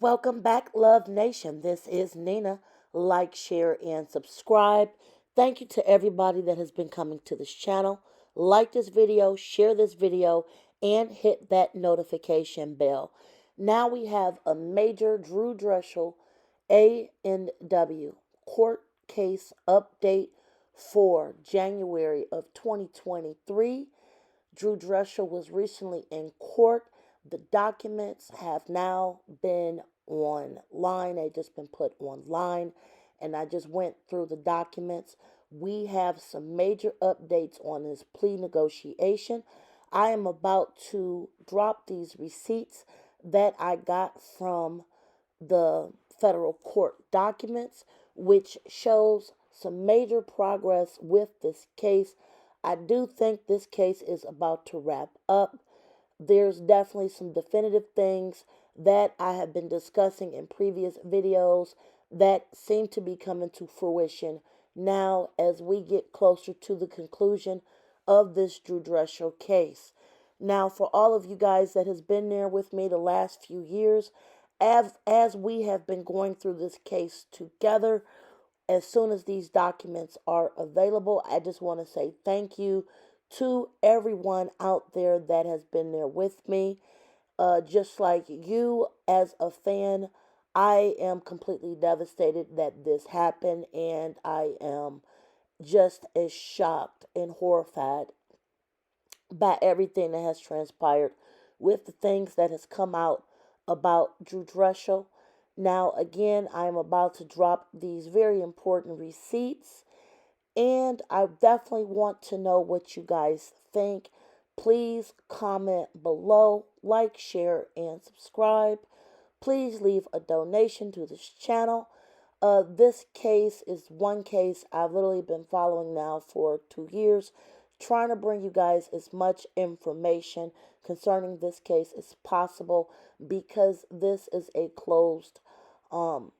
Welcome back, Love Nation. This is Nina. Like, share, and subscribe. Thank you to everybody that has been coming to this channel. Like this video, share this video, and hit that notification bell. Now we have a major Drew Drechsel ANW court case update for January of 2023. Drew Drechsel was recently in court. The documents have now been online. They've just been put online. And I just went through the documents. We have some major updates on his plea negotiation. I am about to drop these receipts that I got from the federal court documents, which shows some major progress with this case. I do think this case is about to wrap up. There's definitely some definitive things that I have been discussing in previous videos that seem to be coming to fruition now as we get closer to the conclusion of this Drew Drechsel case. Now, for all of you guys that has been there with me the last few years, as we have been going through this case together, as soon as these documents are available, I just want to say thank you to everyone out there that has been there with me. Just like you, as a fan, I am completely devastated that this happened, and I am just as shocked and horrified by everything that has transpired with the things that has come out about Drew Drechsel. Now, again, I am about to drop these very important receipts, and I definitely want to know what you guys think. Please comment below, like, share, and subscribe. Please leave a donation to this channel. This case is one case I've literally been following now for 2 years, trying to bring you guys as much information concerning this case as possible because this is a um,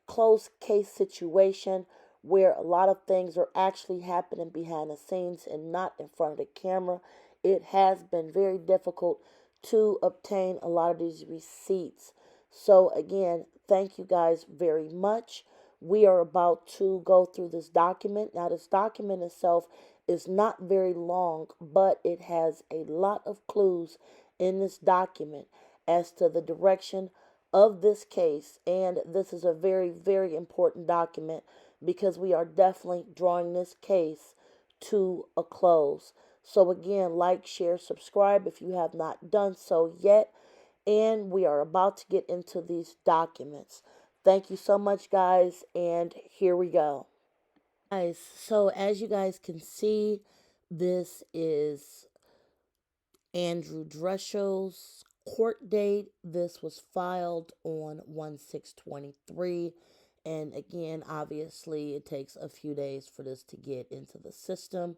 closed case situation where a lot of things are actually happening behind the scenes and not in front of the camera. It has been very difficult to obtain a lot of these receipts. So, again, thank you guys very much. We are about to go through this document. Now, this document itself is not very long, but it has a lot of clues in this document as to the direction of this case. And this is a very, very important document because we are definitely drawing this case to a close. So, again, like, share, subscribe if you have not done so yet. And we are about to get into these documents. Thank you so much, guys, and here we go. Guys, so as you guys can see, this is Andrew Drechel's court date. This was filed on 1/6/23. And again, obviously, it takes a few days for this to get into the system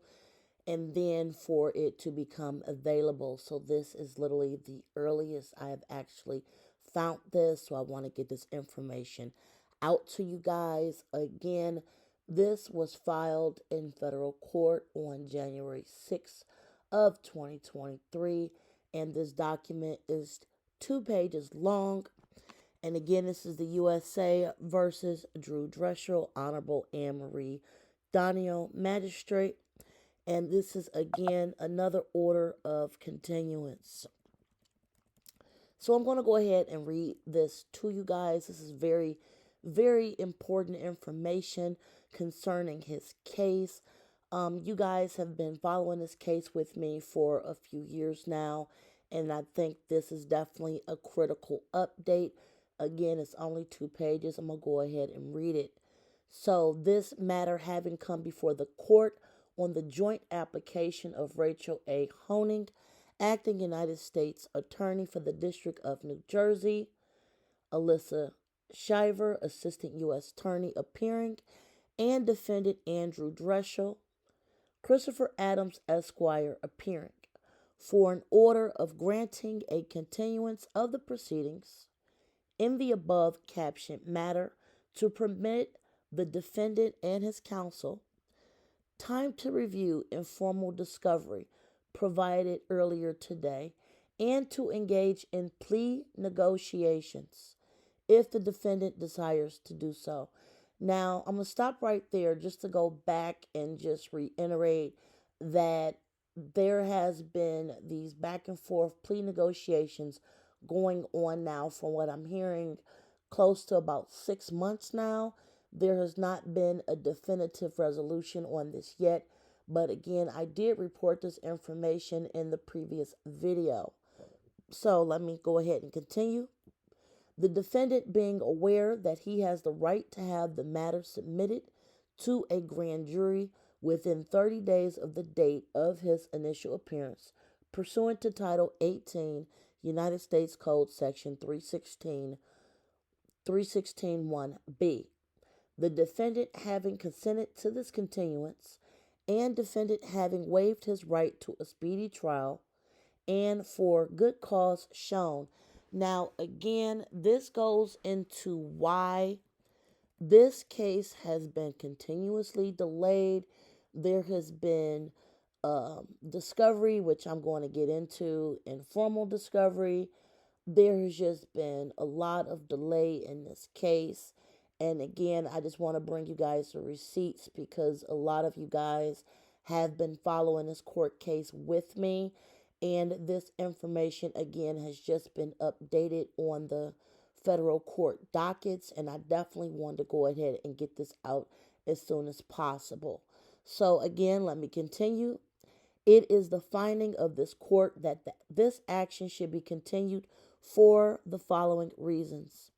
and then for it to become available. So this is literally the earliest I have actually found this. So I want to get this information out to you guys. Again, this was filed in federal court on January 6th of 2023, and this document is 2 pages long. And again, this is the USA versus Drew Drechsel, Honorable Anne Marie Donio, Magistrate. And this is again another order of continuance. So I'm going to go ahead and read this to you guys. This is very, very important information concerning his case. You guys have been following this case with me for a few years now, and I think this is definitely a critical update. Again, it's only 2 pages. I'm going to go ahead and read it. So, this matter having come before the court on the joint application of Rachel A. Honig, acting United States Attorney for the District of New Jersey, Alyssa Shiver, Assistant U.S. Attorney appearing, and Defendant Andrew Drechsel, Christopher Adams, Esquire, appearing, for an order of granting a continuance of the proceedings in the above captioned matter to permit the defendant and his counsel time to review informal discovery provided earlier today and to engage in plea negotiations if the defendant desires to do so. Now, I'm going to stop right there just to go back and just reiterate that there has been these back and forth plea negotiations going on now, from what I'm hearing, close to about 6 months now. There has not been a definitive resolution on this yet, but again, I did report this information in the previous video. So let me go ahead and continue. The defendant, being aware that he has the right to have the matter submitted to a grand jury within 30 days of the date of his initial appearance, pursuant to Title 18, United States Code Section 316(1)(b). The defendant having consented to this continuance, and defendant having waived his right to a speedy trial, and for good cause shown. Now, again, this goes into why this case has been continuously delayed. There has been discovery, which I'm going to get into, informal discovery. There has just been a lot of delay in this case. And again, I just want to bring you guys the receipts because a lot of you guys have been following this court case with me. And this information, again, has just been updated on the federal court dockets. And I definitely want to go ahead and get this out as soon as possible. So again, let me continue. It is the finding of this court that this action should be continued for the following reasons.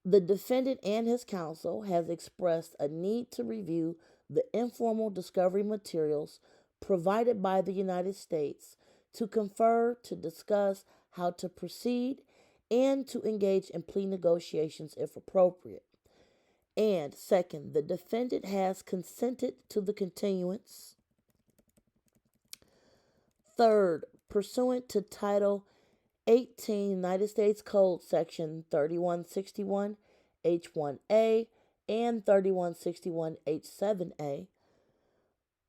The defendant and his counsel has expressed a need to review the informal discovery materials provided by the United States, to confer, to discuss how to proceed, and to engage in plea negotiations if appropriate. And second, the defendant has consented to the continuance. Third, pursuant to Title 18 United States Code Section 3161 H1A and 3161 H7A,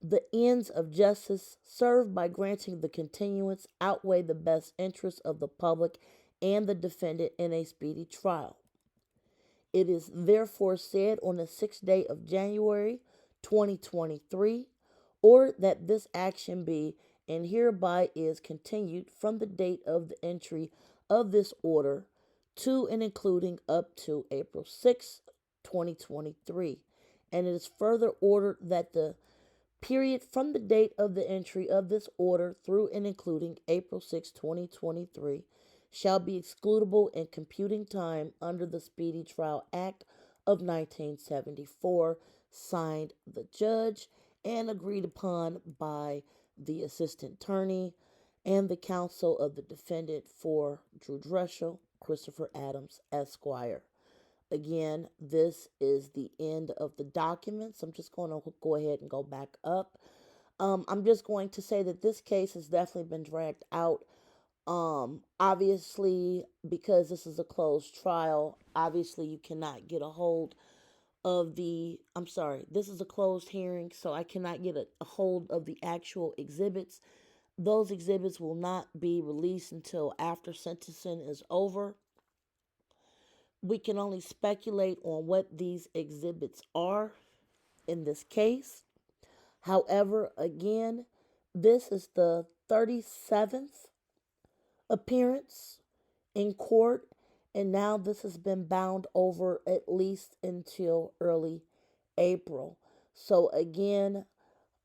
the ends of justice served by granting the continuance outweigh the best interests of the public and the defendant in a speedy trial. It is therefore said on the 6th day of January 2023, or that this action be and hereby is continued from the date of the entry of this order to and including up to April 6, 2023. And it is further ordered that the period from the date of the entry of this order through and including April 6, 2023, shall be excludable in computing time under the Speedy Trial Act of 1974, signed the judge and agreed upon by the assistant attorney and the counsel of the defendant for Drew Drechsel, Christopher Adams, Esquire. Again, this is the end of the documents. I'm just going to go ahead and go back up. I'm just going to say that this case has definitely been dragged out. Obviously, because this is a closed trial, obviously you cannot get a hold of this is a closed hearing, so I cannot get a hold of the actual exhibits. Those exhibits will not be released until after sentencing is over. We can only speculate on what these exhibits are in this case. However, again, this is the 37th appearance in court, and now this has been bound over at least until early April. So again,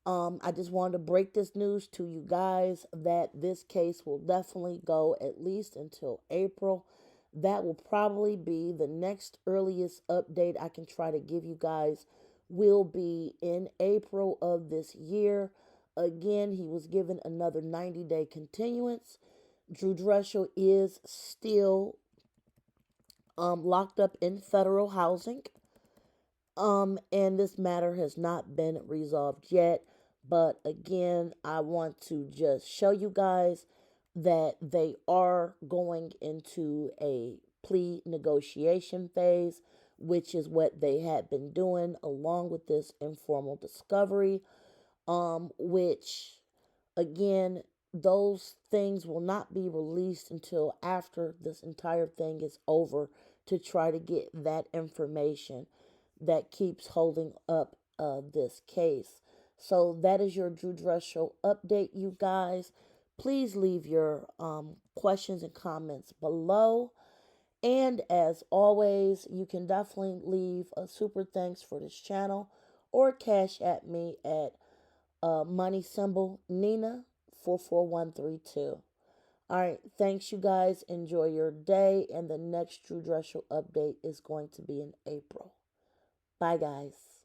I just wanted to break this news to you guys that this case will definitely go at least until April. That will probably be the next earliest update I can try to give you guys, will be in April of this year. Again, he was given another 90-day continuance. Drew Drechsel is still locked up in federal housing. And this matter has not been resolved yet. But again, I want to just show you guys that they are going into a plea negotiation phase, which is what they had been doing along with this informal discovery, which again, those things will not be released until after this entire thing is over to try to get that information that keeps holding up this case. So that is your Drew Drechsel update, you guys. Please leave your questions and comments below. And as always, you can definitely leave a super thanks for this channel or cash at me at money symbol Nina 44132. All right, thanks you guys. Enjoy your day, and the next Drew Drechsel update is going to be in April. Bye, guys.